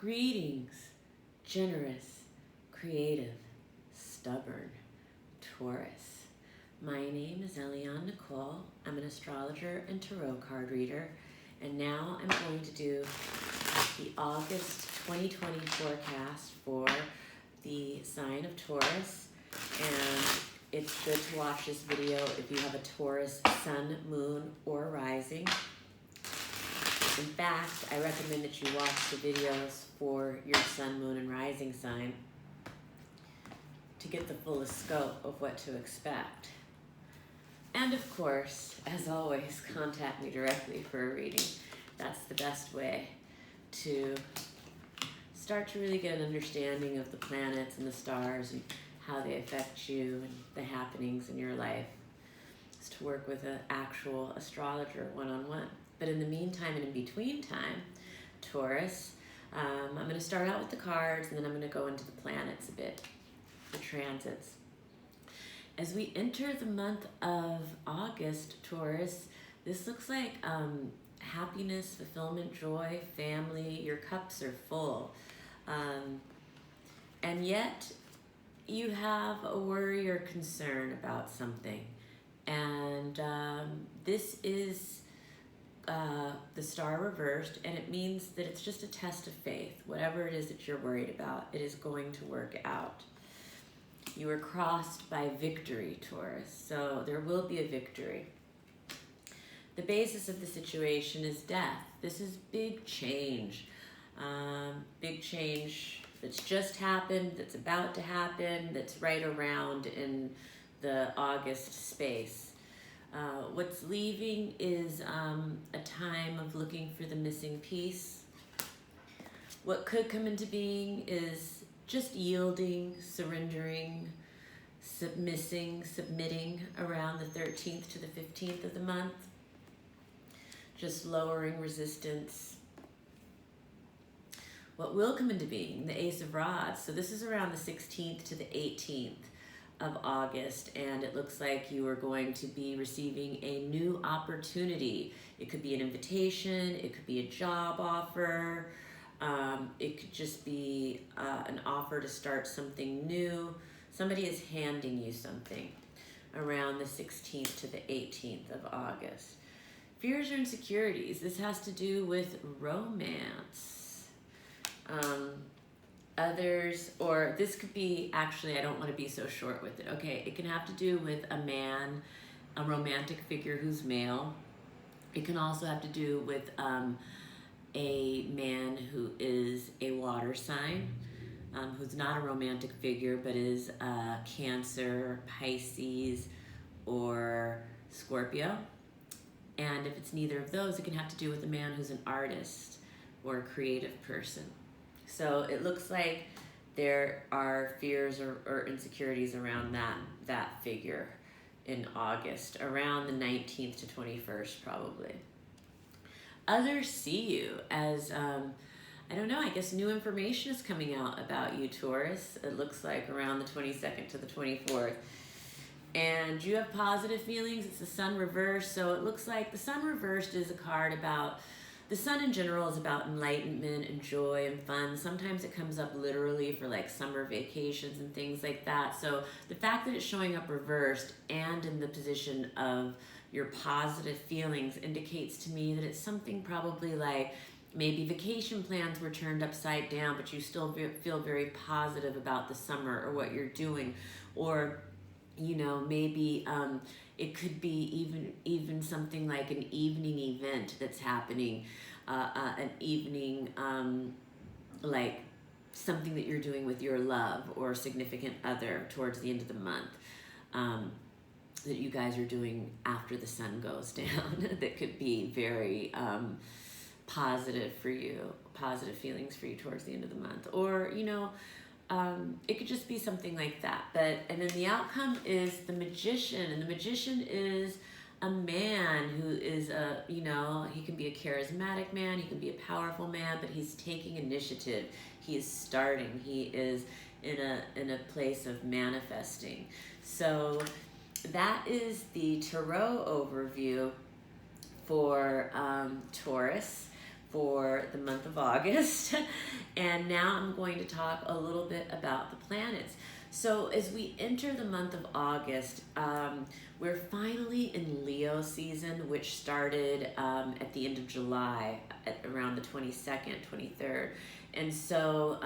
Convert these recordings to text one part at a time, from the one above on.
Greetings, generous, creative, stubborn Taurus. My name is Eliane Nicole. I'm an astrologer and tarot card reader, and now I'm going to do the August 2020 forecast for the sign of Taurus. And it's good to watch this video if you have a Taurus sun, moon, or rising. In fact, I recommend that you watch the videos for your sun, moon, and rising sign to get the fullest scope of what to expect. And of course, as always, contact me directly for a reading. That's the best way to start to really get an understanding of the planets and the stars and how they affect you and the happenings in your life. Is to work with an actual astrologer one-on-one. But in the meantime and in between time, Taurus, I'm going to start out with the cards and then I'm going to go into the planets a bit, the transits. As we enter the month of August, Taurus, this looks like happiness, fulfillment, joy, family. Your cups are full. And yet you have a worry or concern about something. And this is the star reversed, and it means that it's just a test of faith. Whatever it is that you're worried about, it is going to work out. You are crossed by victory, Taurus, so there will be a victory. The basis of the situation is death. This is big change. Big change that's just happened, that's about to happen, that's right around in the August space. What's leaving is a time of looking for the missing piece. What could come into being is just yielding, surrendering, submitting around the 13th to the 15th of the month. Just lowering resistance. What will come into being, the Ace of Rods. So this is around the 16th to the 18th. Of August, and it looks like you are going to be receiving a new opportunity. It could be an invitation, it could be a job offer, it could just be an offer to start something new. Somebody is handing you something around the 16th to the 18th of August. Fears or insecurities. This has to do with romance. Others, or this could be, actually, I don't want to be so short with it. Okay, it can have to do with a man, a romantic figure who's male. It can also have to do with a man who is a water sign, who's not a romantic figure, but is Cancer, Pisces, or Scorpio. And if it's neither of those, it can have to do with a man who's an artist or a creative person. So it looks like there are fears or insecurities around that figure in August, around the 19th to 21st probably. Others see you as, I don't know, I guess new information is coming out about you, Taurus. It looks like around the 22nd to the 24th. And you have positive feelings. It's the sun reversed. So it looks like the sun reversed is a card about, the sun in general is about enlightenment and joy and fun. Sometimes it comes up literally for like summer vacations and things like that. So the fact that it's showing up reversed and in the position of your positive feelings indicates to me that it's something probably like maybe vacation plans were turned upside down, but you still feel very positive about the summer or what you're doing. Or, you know, maybe it could be even something like an evening event that's happening, an evening, like something that you're doing with your love or significant other towards the end of the month, that you guys are doing after the sun goes down, that could be very positive for you, positive feelings for you towards the end of the month. Or, you know, it could just be something like that. And then the outcome is the Magician, and the Magician is a man who is you know, he can be a charismatic man, he can be a powerful man, but he's taking initiative. He is starting. He is in a place of manifesting. So that is the tarot overview for Taurus for the month of August. And now I'm going to talk a little bit about the planets. So as we enter the month of August, we're finally in Leo season, which started at the end of July, at around the 22nd, 23rd. And so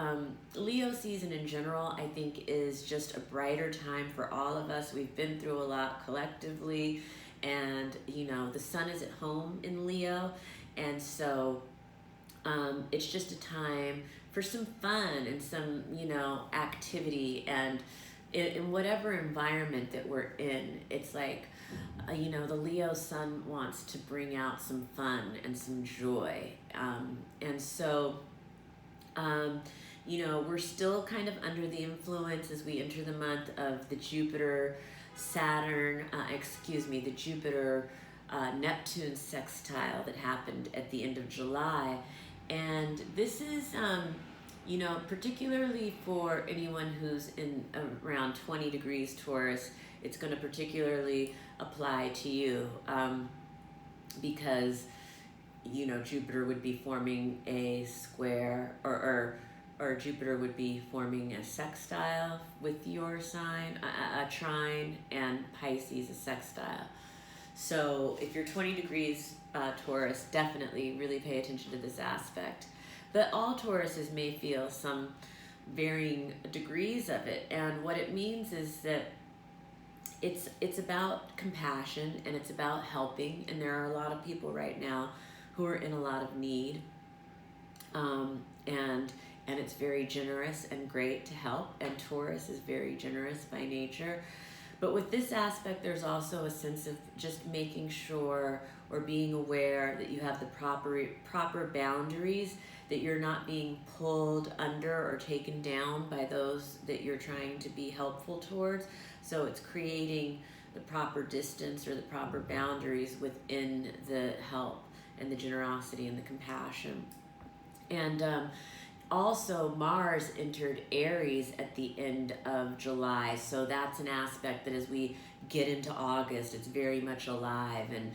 Leo season in general, I think, is just a brighter time for all of us. We've been through a lot collectively, and the sun is at home in Leo, and so it's just a time for some fun and some activity, and in whatever environment that we're in, it's like the Leo sun wants to bring out some fun and some joy, and so we're still kind of under the influence as we enter the month of the Jupiter Neptune sextile that happened at the end of July. And this is, particularly for anyone who's in around 20 degrees Taurus, it's going to particularly apply to you because Jupiter would be forming a square, or Jupiter would be forming a sextile with your sign, a trine, and Pisces a sextile. So if you're 20 degrees Taurus, definitely really pay attention to this aspect. But all Tauruses may feel some varying degrees of it, and what it means is that it's about compassion, and it's about helping, and there are a lot of people right now who are in a lot of need, and it's very generous and great to help, and Taurus is very generous by nature. But with this aspect, there's also a sense of just making sure or being aware that you have the proper boundaries, that you're not being pulled under or taken down by those that you're trying to be helpful towards. So it's creating the proper distance or the proper boundaries within the help and the generosity and the compassion. And also, Mars entered Aries at the end of July, so that's an aspect that as we get into August, it's very much alive. And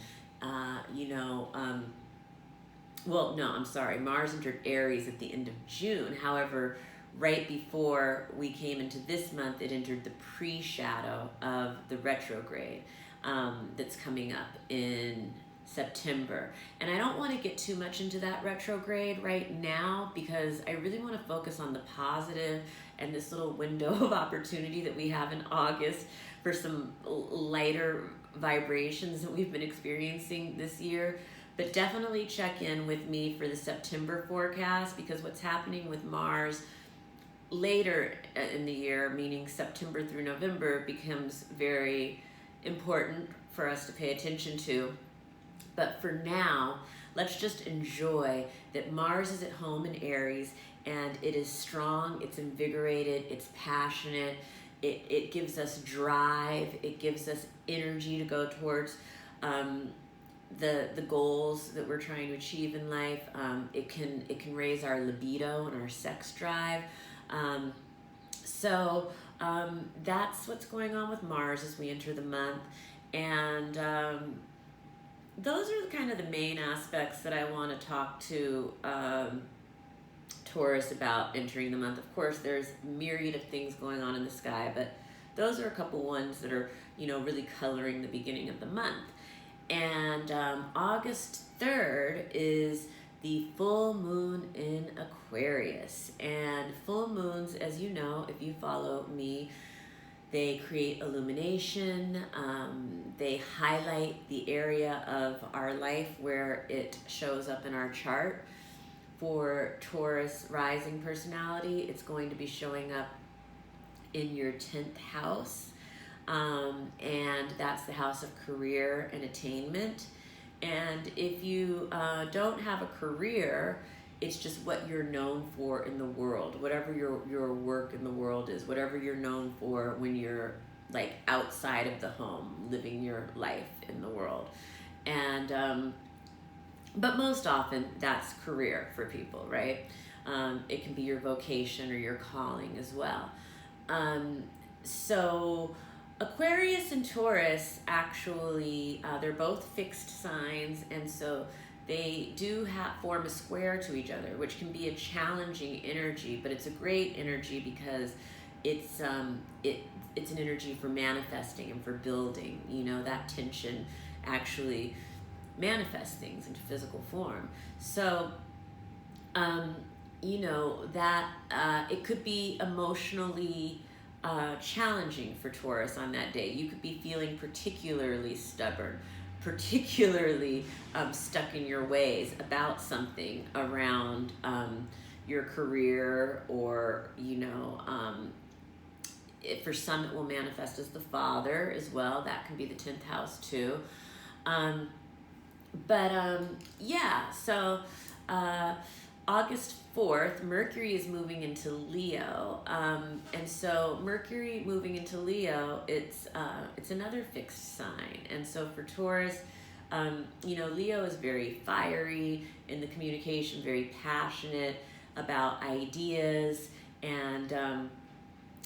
Mars entered Aries at the end of June. However, right before we came into this month, it entered the pre-shadow of the retrograde that's coming up in September. And I don't want to get too much into that retrograde right now because I really want to focus on the positive and this little window of opportunity that we have in August for some lighter vibrations that we've been experiencing this year. But definitely check in with me for the September forecast, because what's happening with Mars later in the year, meaning September through November, becomes very important for us to pay attention to. But for now, let's just enjoy that Mars is at home in Aries, and it is strong, it's invigorated, it's passionate, it gives us drive, it gives us energy to go towards the goals that we're trying to achieve in life. It can raise our libido and our sex drive. So that's what's going on with Mars as we enter the month. And those are kind of the main aspects that I want to talk to Taurus about entering the month. Of course, there's a myriad of things going on in the sky, but those are a couple ones that are, really coloring the beginning of the month. And August 3rd is the full moon in Aquarius. And full moons, as you know, if you follow me, they create illumination, they highlight the area of our life where it shows up in our chart. For Taurus rising personality, it's going to be showing up in your 10th house, and that's the house of career and attainment. And if you don't have a career, it's just what you're known for in the world, whatever your work in the world is, whatever you're known for when you're like outside of the home, living your life in the world. And but most often that's career for people, right? It can be your vocation or your calling as well. So Aquarius and Taurus, actually, they're both fixed signs, and so they do form a square to each other, which can be a challenging energy, but it's a great energy because it's it's an energy for manifesting and for building. You know, that tension actually manifests things into physical form. So, you know, that it could be emotionally challenging for Taurus on that day. You could be feeling particularly stubborn, particularly stuck in your ways about something around your career, or, you know, for some it will manifest as the father as well. That can be the 10th house too. Yeah, so August 4th, Mercury is moving into Leo. And so Mercury moving into Leo, it's another fixed sign. And so for Taurus, you know, Leo is very fiery in the communication, very passionate about ideas, and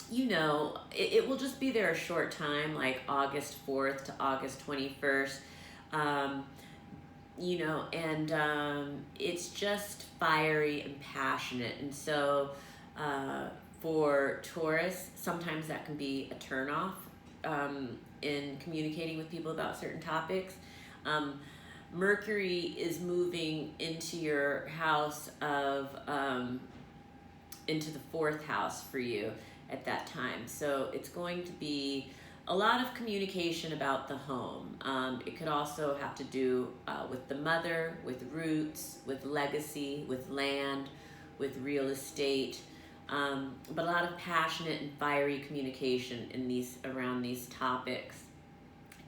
you know, it will just be there a short time, like August 4th to August 21st. You know, and it's just fiery and passionate. And so for Taurus, sometimes that can be a turnoff in communicating with people about certain topics. Mercury is moving into your house of, into the 4th house for you at that time. So it's going to be a lot of communication about the home. It could also have to do with the mother, with roots, with legacy, with land, with real estate, but a lot of passionate and fiery communication around these topics.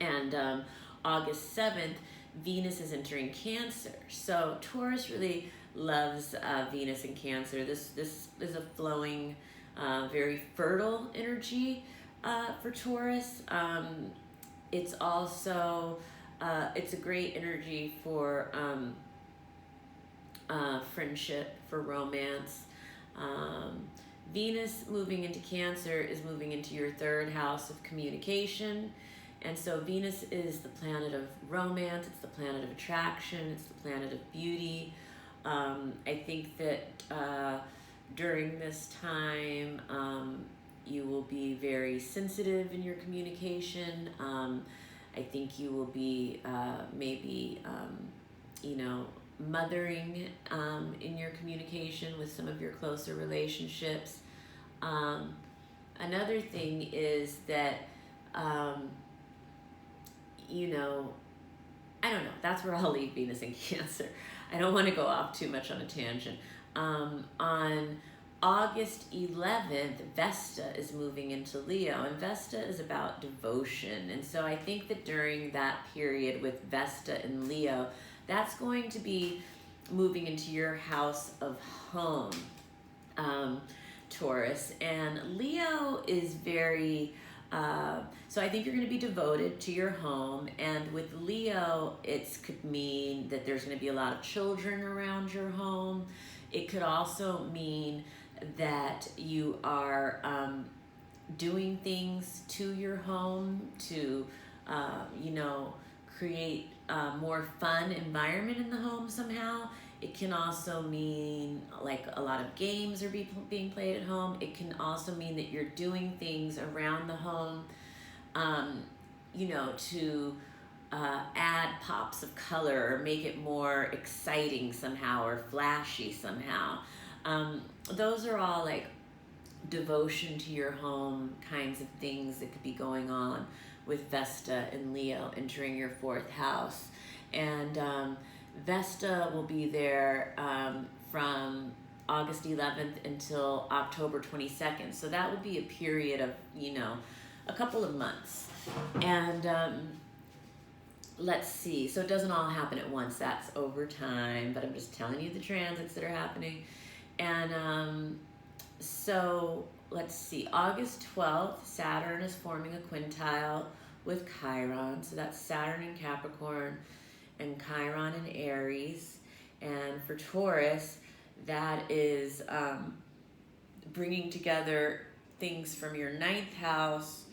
And August 7th, Venus is entering Cancer. So Taurus really loves Venus in Cancer. This is a flowing, very fertile energy for Taurus. It's also it's a great energy for friendship, for romance. Venus moving into Cancer is moving into your 3rd house of communication. And so Venus is the planet of romance, it's the planet of attraction, it's the planet of beauty. I think that during this time, you will be very sensitive in your communication. I think you will be maybe, you know, mothering in your communication with some of your closer relationships. Another thing is that, you know, I don't know, that's where I'll leave Venus in Cancer. I don't want to go off too much on a tangent. On August 11th, Vesta is moving into Leo, and Vesta is about devotion. And so I think that during that period with Vesta in Leo, that's going to be moving into your house of home, Taurus. And Leo is very, so I think you're going to be devoted to your home. And with Leo, it could mean that there's going to be a lot of children around your home. It could also mean that you are doing things to your home to, you know, create a more fun environment in the home somehow. It can also mean like a lot of games are being played at home. It can also mean that you're doing things around the home, you know, to add pops of color or make it more exciting somehow or flashy somehow. Those are all like devotion to your home kinds of things that could be going on with Vesta and Leo entering your 4th house. And Vesta will be there from August 11th until October 22nd. So that would be a period of, you know, a couple of months. And let's see, so it doesn't all happen at once, that's over time, but I'm just telling you the transits that are happening. And so let's see, August 12th, Saturn is forming a quintile with Chiron. So that's Saturn in Capricorn and Chiron in Aries. And for Taurus, that is bringing together things from your 9th house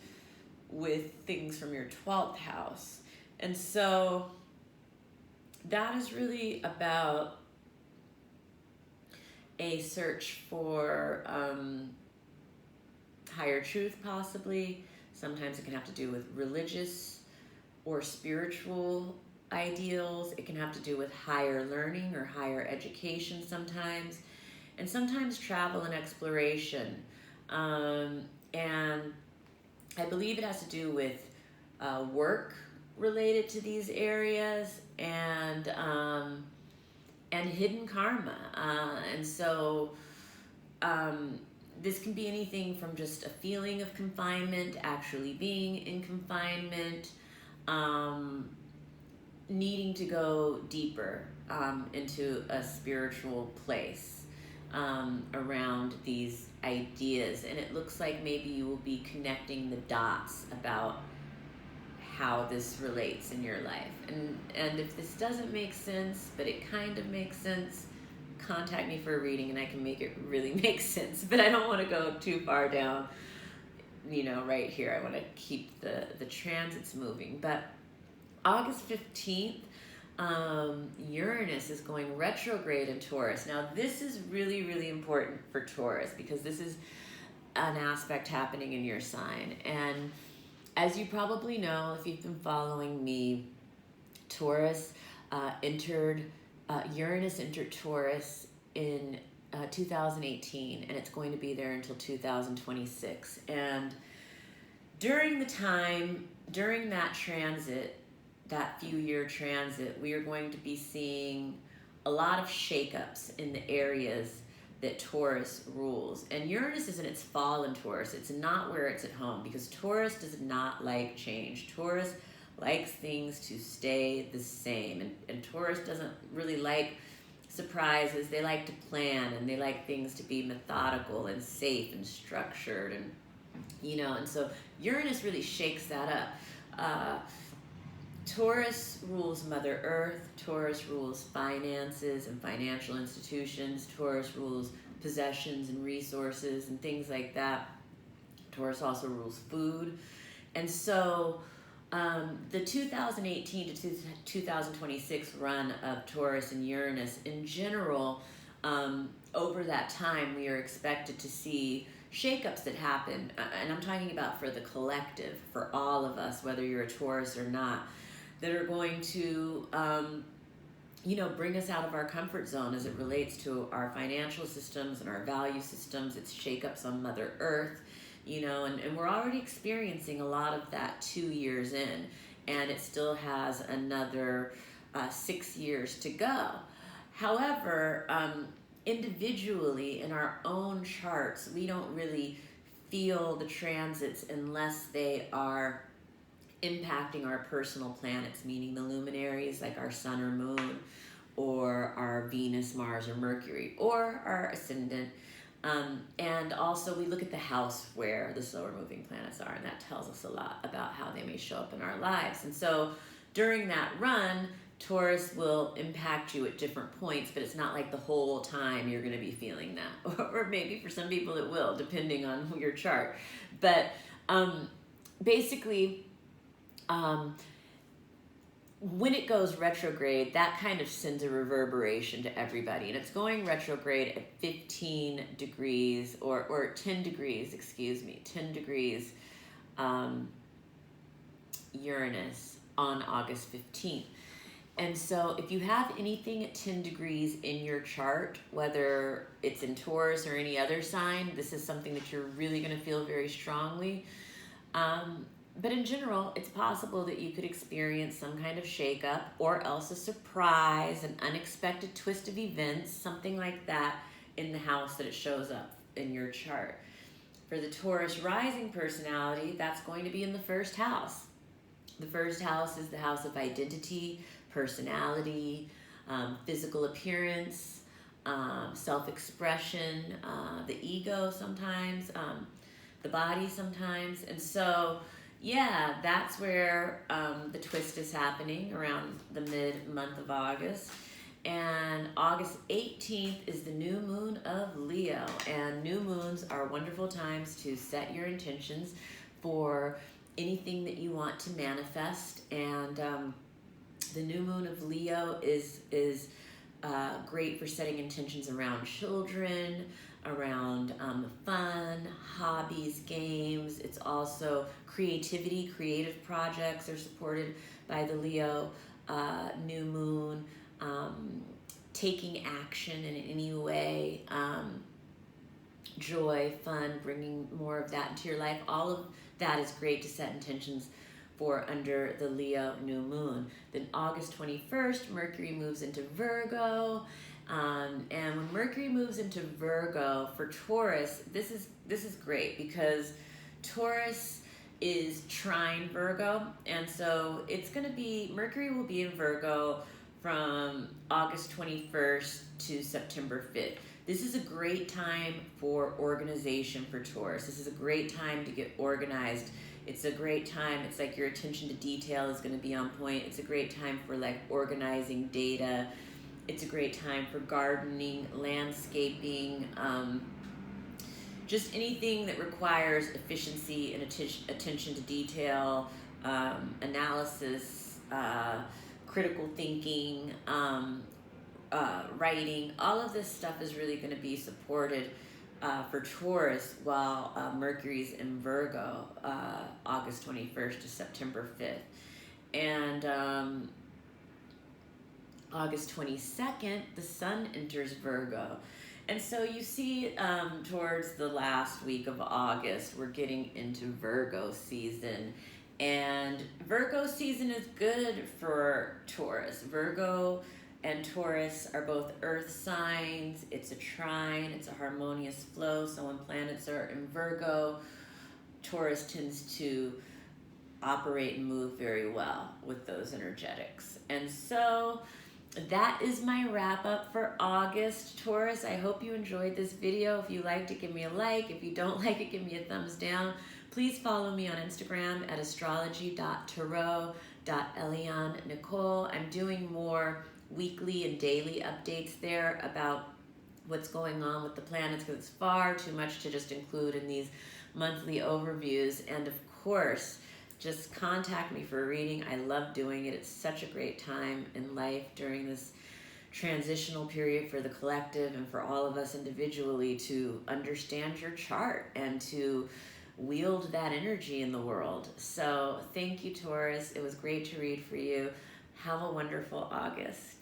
with things from your 12th house. And so that is really about a search for higher truth, possibly. Sometimes it can have to do with religious or spiritual ideals. It can have to do with higher learning or higher education sometimes, and sometimes travel and exploration. And I believe it has to do with work related to these areas, and hidden karma. And so this can be anything from just a feeling of confinement, actually being in confinement, needing to go deeper into a spiritual place around these ideas. And it looks like maybe you will be connecting the dots about how this relates in your life. And if this doesn't make sense, but it kind of makes sense, contact me for a reading and I can make it really make sense. But I don't want to go too far down, right here. I want to keep the transits moving. But August 15th, Uranus is going retrograde in Taurus. Now, this is really, really important for Taurus because this is an aspect happening in your sign. And as you probably know, if you've been following me, Uranus entered Taurus in 2018, and it's going to be there until 2026. And during that transit, that few-year transit, we are going to be seeing a lot of shakeups in the areas that Taurus rules. And Uranus is in its fall in Taurus. It's not where it's at home because Taurus does not like change. Taurus likes things to stay the same. And Taurus doesn't really like surprises. They like to plan, and they like things to be methodical and safe and structured. And so Uranus really shakes that up. Taurus rules Mother Earth. Taurus rules finances and financial institutions. Taurus rules possessions and resources and things like that. Taurus also rules food. And so the 2018 to 2026 run of Taurus and Uranus, in general, over that time, we are expected to see shakeups that happen. And I'm talking about for the collective, for all of us, whether you're a Taurus or not, that are going to, bring us out of our comfort zone as it relates to our financial systems and our value systems. It's shakeups on Mother Earth, and we're already experiencing a lot of that 2 years in, and it still has another 6 years to go. However, individually in our own charts, we don't really feel the transits unless they are impacting our personal planets, meaning the luminaries like our sun or moon, or our Venus, Mars, or Mercury, or our ascendant. And also we look at the house where the slower moving planets are, and that tells us a lot about how they may show up in our lives. And so during that run, Taurus will impact you at different points, but it's not like the whole time you're going to be feeling that. Or maybe for some people it will, depending on your chart. But basically, when it goes retrograde, that kind of sends a reverberation to everybody. And it's going retrograde at 15 degrees, or 10 degrees, 10 degrees Uranus on August 15th. And so if you have anything at 10 degrees in your chart, whether it's in Taurus or any other sign, this is something that you're really going to feel very strongly. But in general, it's possible that you could experience some kind of shakeup, or else a surprise, an unexpected twist of events, something like that in the house that it shows up in your chart. For the Taurus rising personality, that's going to be in the first house. The first house is the house of identity, personality, physical appearance, self-expression, the ego sometimes, the body sometimes. And so, yeah, that's where the twist is happening around the mid-month of August. And August 18th is the new moon of Leo. And new moons are wonderful times to set your intentions for anything that you want to manifest. And The new moon of Leo is great for setting intentions around children, around fun, hobbies, games. It's also creativity, creative projects are supported by the Leo new moon. Taking action in any way, joy, fun, bringing more of that into your life. All of that is great to set intentions for under the Leo new moon. Then August 21st, Mercury moves into Virgo. And when Mercury moves into Virgo for Taurus, this is great because Taurus is trine Virgo, and so it's going to be, Mercury will be in Virgo from August 21st to September 5th. This is a great time for organization for Taurus. This is a great time to get organized. It's a great time. It's like your attention to detail is going to be on point. It's a great time for like organizing data. It's a great time for gardening, landscaping, just anything that requires efficiency and attention to detail, analysis, critical thinking, writing. All of this stuff is really going to be supported for Taurus while Mercury's in Virgo, August 21st to September 5th. And August 22nd, the sun enters Virgo. And so you see towards the last week of August, we're getting into Virgo season. And Virgo season is good for Taurus. Virgo and Taurus are both earth signs. It's a trine, it's a harmonious flow. So when planets are in Virgo, Taurus tends to operate and move very well with those energetics. And so that is my wrap up for August, Taurus. I hope you enjoyed this video. If you liked it, give me a like. If you don't like it, give me a thumbs down. Please follow me on Instagram at astrology.tarot.Eliane Nicole. I'm doing more weekly and daily updates there about what's going on with the planets because it's far too much to just include in these monthly overviews. And of course, just contact me for a reading. I love doing it. It's such a great time in life during this transitional period for the collective and for all of us individually to understand your chart and to wield that energy in the world. So thank you, Taurus. It was great to read for you. Have a wonderful August.